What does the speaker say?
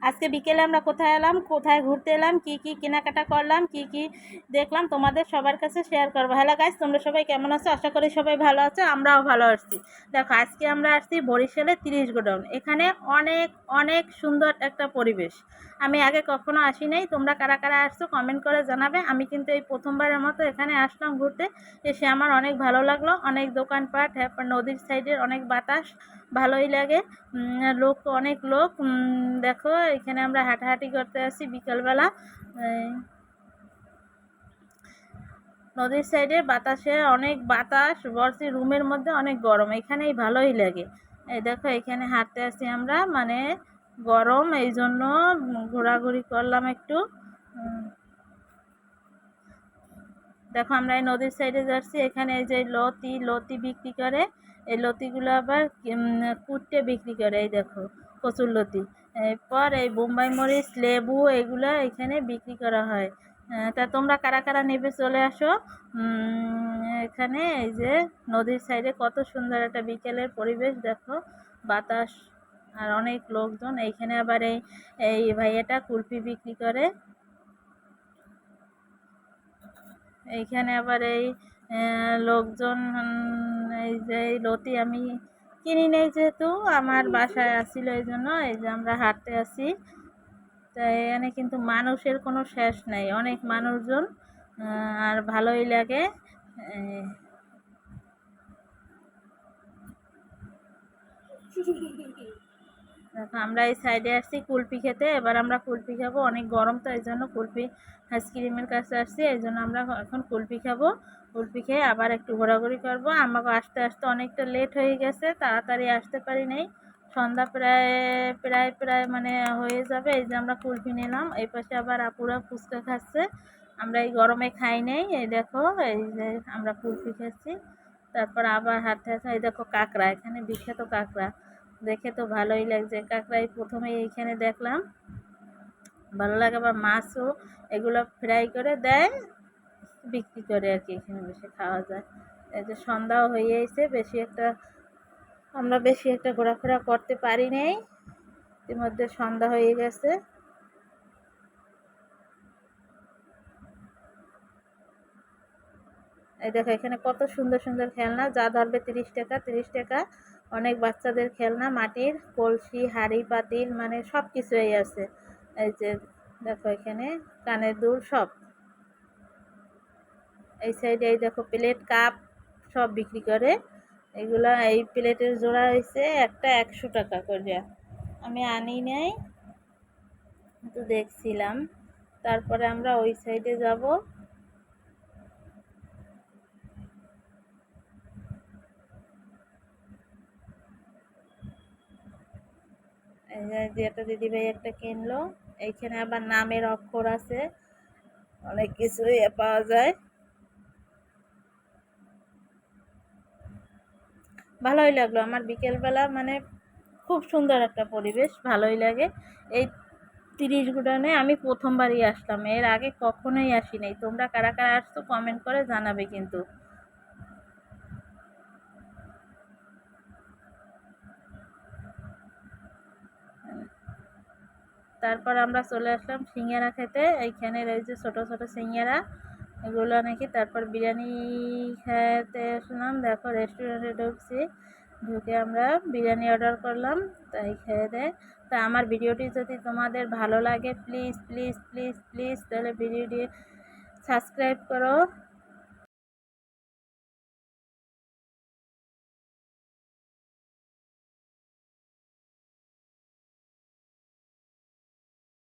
আজকে বিকেলে আমরা কোথায় এলাম, কোথায় ঘুরতে এলাম, কি কি কেনাকাটা করলাম, কি কি দেখলাম তোমাদের সবার কাছে শেয়ার করবো। হ্যালো গাইস, তোমরা সবাই কেমন আছো? আশা করি সবাই ভালো আছো, আমরাও ভালো আছি। দেখো আজকে আমরা আসছি বরিশালে 30 গোডাউন। এখানে অনেক অনেক সুন্দর একটা পরিবেশ। আমি আগে কখনো আসি নাই, তোমরা কারা কারা আসছো কমেন্ট করে জানাবে। আমি কিন্তু এই প্রথমবারের মতো এখানে আসলাম ঘুরতে, এসে আমার অনেক ভালো লাগলো। অনেক দোকানপাট, তারপর নদীর সাইডের অনেক বাতাস, ভালোই লাগে। লোক অনেক লোক, দেখো এখানে আমরা হাঁটাহাঁটি করতে আসি বিকালবেলা। নদীর সাইডে বাতাসে অনেক বাতাস বর্ষি, রুমের মধ্যে অনেক গরম, এখানেই ভালোই লাগে। এই দেখো এখানে হাঁটতে আসি আমরা, মানে গরম এই জন্য ঘোরাঘুরি করলাম একটু। দেখো আমরা এই নদীর সাইডে যাচ্ছি, এখানে এই যে লতি লতি বিক্রি করে, এই লতিগুলো আবার কুটে বিক্রি করে। এই দেখো কচুর লতি, এরপর এই বোম্বাই মরিচ, লেবু, এগুলো এখানে বিক্রি করা হয়। তা তোমরা কারা কারা নেবে চলে আসো। এখানে এই যে নদীর সাইডে কত সুন্দর একটা বিকেলের পরিবেশ, দেখো বাতাস আর অনেক লোকজন। এইখানে আবার এই এই ভাইয়াটা কুলফি বিক্রি করে। এইখানে আবার এই লোকজন, এই যে এই লতি আমি কিনি নেই, যেহেতু আমার বাসায় আসছিল, এই জন্য এই যে আমরা হাঁটতে আসি। তাই এখানে কিন্তু মানুষের কোনো শেষ নেই, অনেক মানুষজন, আর ভালোই লাগে। দেখো আমরা এই সাইডে আসছি কুলফি খেতে, এবার আমরা কুলফি খাবো। অনেক গরম তো এই জন্য কুলফি আইসক্রিমের কাছে আসছি, এই জন্য আমরা এখন কুলফি খাবো। কুলফি খেয়ে আবার একটু ঘোরাঘুরি করবো। আমাকে আসতে আসতে অনেকটা লেট হয়ে গেছে, তাড়াতাড়ি আসতে পারি নাই। সন্ধ্যা প্রায় প্রায় প্রায় মানে হয়ে যাবে। এই যে আমরা কুলফি নিলাম, এই পাশে আবার আপুরা ফুচকা খাচ্ছে। আমরা এই গরমে খাই নাই। এই দেখো এই যে আমরা কুলফি খাচ্ছি, তারপর আবার হাঁটতে হাঁটতে এই দেখো কাঁকড়া, এখানে বিখ্যাত কাঁকড়া, দেখে তো ভালোই লাগছে। কাঁকড়াই প্রথমে এইখানে দেখলাম, ভালো লাগে। আবার মাছও এগুলো ফ্রাই করে দেয়, বিক্রি করে আর কি, এখানে বসে খাওয়া যায়। এই যে সন্ধ্যাও হয়ে এসে, আমরা বেশি একটা ঘোরাফেরা করতে পারি নাই, ইতিমধ্যে সন্ধ্যা হয়ে গেছে। এই দেখো এখানে কত সুন্দর সুন্দর খেলনা, যা ধরবে 30 টাকা 30 টাকা। অনেক বাচ্চাদের খেলনা, মাটির কলসি, হাঁড়ি পাতিল, মানে সব কিছুই আছে। এই যে দেখো এখানে কানের দুল সব। এই সাইডে এই দেখো প্লেট, কাপ সব বিক্রি করে। এগুলা এই প্লেটের জোড়া হয়েছে একটা 100 টাকা করে। আমি আনি নাই, কিন্তু দেখছিলাম। তারপরে আমরা ওই সাইডে যাব। এই যে একটা দিদিভাই একটা কিনলো। এইখানে আবার নামের অক্ষর আছে, অনেক কিছুই পাওয়া যায়। ভালোই লাগলো আমার বিকেলবেলা, মানে খুব সুন্দর একটা পরিবেশ, ভালোই লাগে। এই 30 গোডাউনে আমি প্রথমবারই আসলাম, এর আগে কখনোই আসি নাই। তোমরা কারা কারা আসছো কমেন্ট করে জানাবে কিন্তু। তারপর আমরা চলে আসলাম সিঙ্গারা খেতে। এইখানে রয়েছে ছোট ছোট সিঙ্গারা, এগুলো নাকি। তারপর বিরিয়ানি খেতে আসলাম। দেখো রেস্টুরেন্টে ঢুকছি, ঢুকে আমরা বিরিয়ানি অর্ডার করলাম, তাই খেয়ে দেয়। তা আমার ভিডিওটি যদি তোমাদের ভালো লাগে, প্লিজ প্লিজ প্লিজ প্লিজ তাহলে ভিডিওটি সাবস্ক্রাইব করো।